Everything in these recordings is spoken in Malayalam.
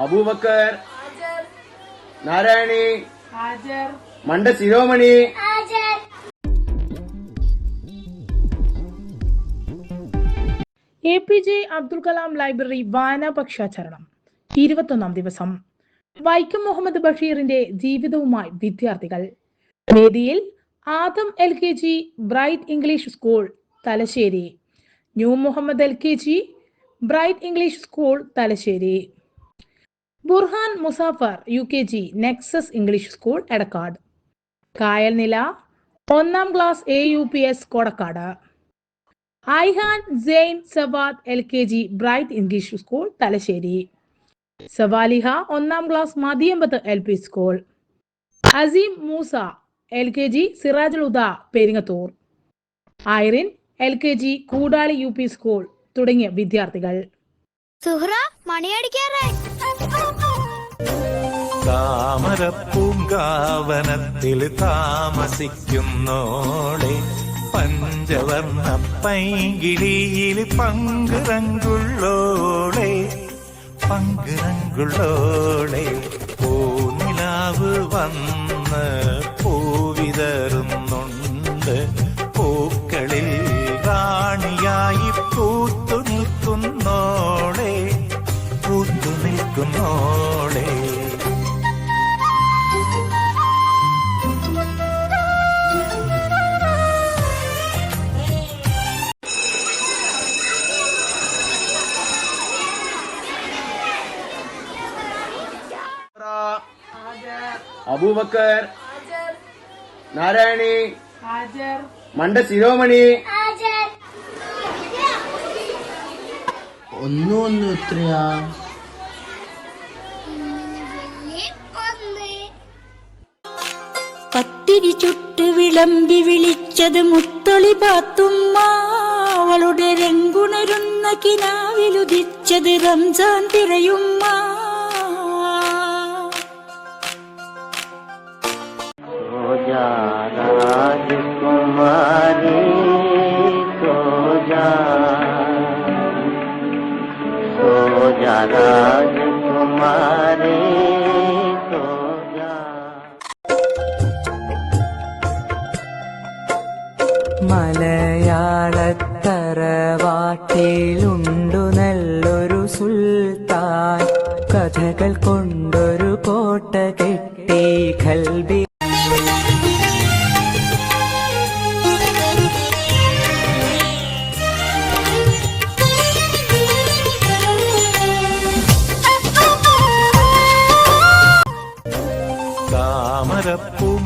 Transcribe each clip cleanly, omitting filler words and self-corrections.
അബൂബക്കർ, നാരായണി, മണ്ട ശിരോമണി. APJ അബ്ദുൽ കലാം ലൈബ്രറി വായനാ പക്ഷാചരണം 21-ാം ദിവസം. വൈക്കം മുഹമ്മദ് ബഷീറിന്റെ ജീവിതവുമായി വിദ്യാർത്ഥികൾ. വേദിയിൽ Adam LKG bright English school Thalassery, ന്യൂ Muhammad LKG bright English school Thalassery, Burhan Muzaffar UKG nexus English school Edakkad, Kayal Nila 1-ാം class AUPS Kodakkad, Aihan Zain Sawad LKG bright English school Thalassery, Swaliha 1-ാം class Madiyambath LP school, Azeem Moosa LKG Sirajul Huda Peringathur, Irene LKG Koodali UP school തുടങ്ങിയ വിദ്യാർത്ഥികൾ. താമരപ്പൂങ്കാവനത്തിൽ താമസിക്കുന്നോളെ, പഞ്ചവർണ്ണ പൈങ്കിളിയിൽ പങ്കുറങ്കുള്ളോളെ, പങ്കുറങ്കുള്ളോളെ, പൂനിലാവ് വന്ന് പൂവിതറുന്നുണ്ട്, പൂക്കളിൽ റാണിയായി പൂത്തു നിൽക്കുന്നോളെ, പൂത്തു നിൽക്കുന്നോളെ. അബൂബക്കർ, നാരായണി, മണ്ട ശിരോമണി. ഒന്ന് എത്രയാ? പത്തിരി ചുട്ട് വിളമ്പി വിളിച്ചത് മുത്തൊളി പാത്തുമ്മ, അവളുടെ രംഗുണരുന്ന കിനാവിലുദിച്ചത് റംസാൻ തിരയുമ്മ. രാജകുമാരി സോജാ രാജകുമാരി സോജാ. മലയാളത്തറവാട്ടിലുണ്ടു നല്ലൊരു സുൽത്താൻ, കഥകൾ കൊണ്ടൊരു കോട്ട കെട്ടി ഖൽബി.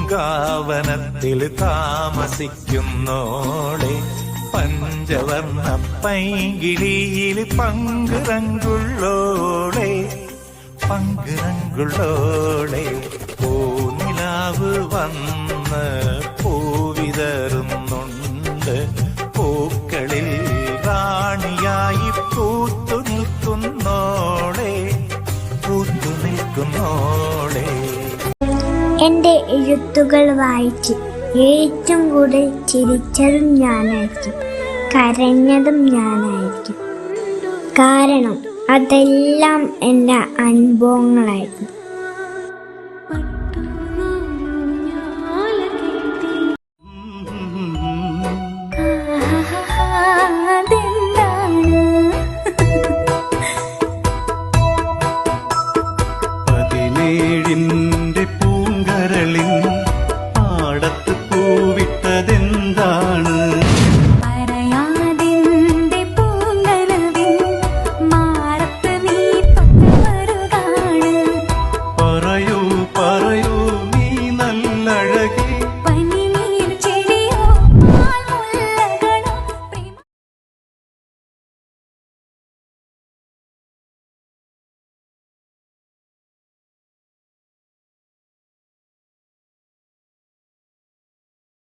താമരപ്പൂങ്കാവനത്തിൽ താമസിക്കുന്നോളെ, പഞ്ചവർണ്ണ പൈങ്കിളിയിൽ പങ്കുറങ്കുള്ളോളെ, പങ്കുറങ്കുള്ളോളെ, പൂനിലാവ് വന്ന് പൂവിതറുന്നുണ്ട്, പൂക്കളിൽ റാണിയായി പൂത്തു നിൽക്കുന്നോളെ, പൂത്തു നിൽക്കുന്നോളെ. എൻ്റെ എഴുത്തുകൾ വായിച്ച് ഏറ്റവും കൂടുതൽ ചിരിച്ചതും ഞാനായിരിക്കും, കരഞ്ഞതും ഞാനായിരിക്കും. കാരണം അതെല്ലാം എൻ്റെ അനുഭവങ്ങളായിരുന്നു.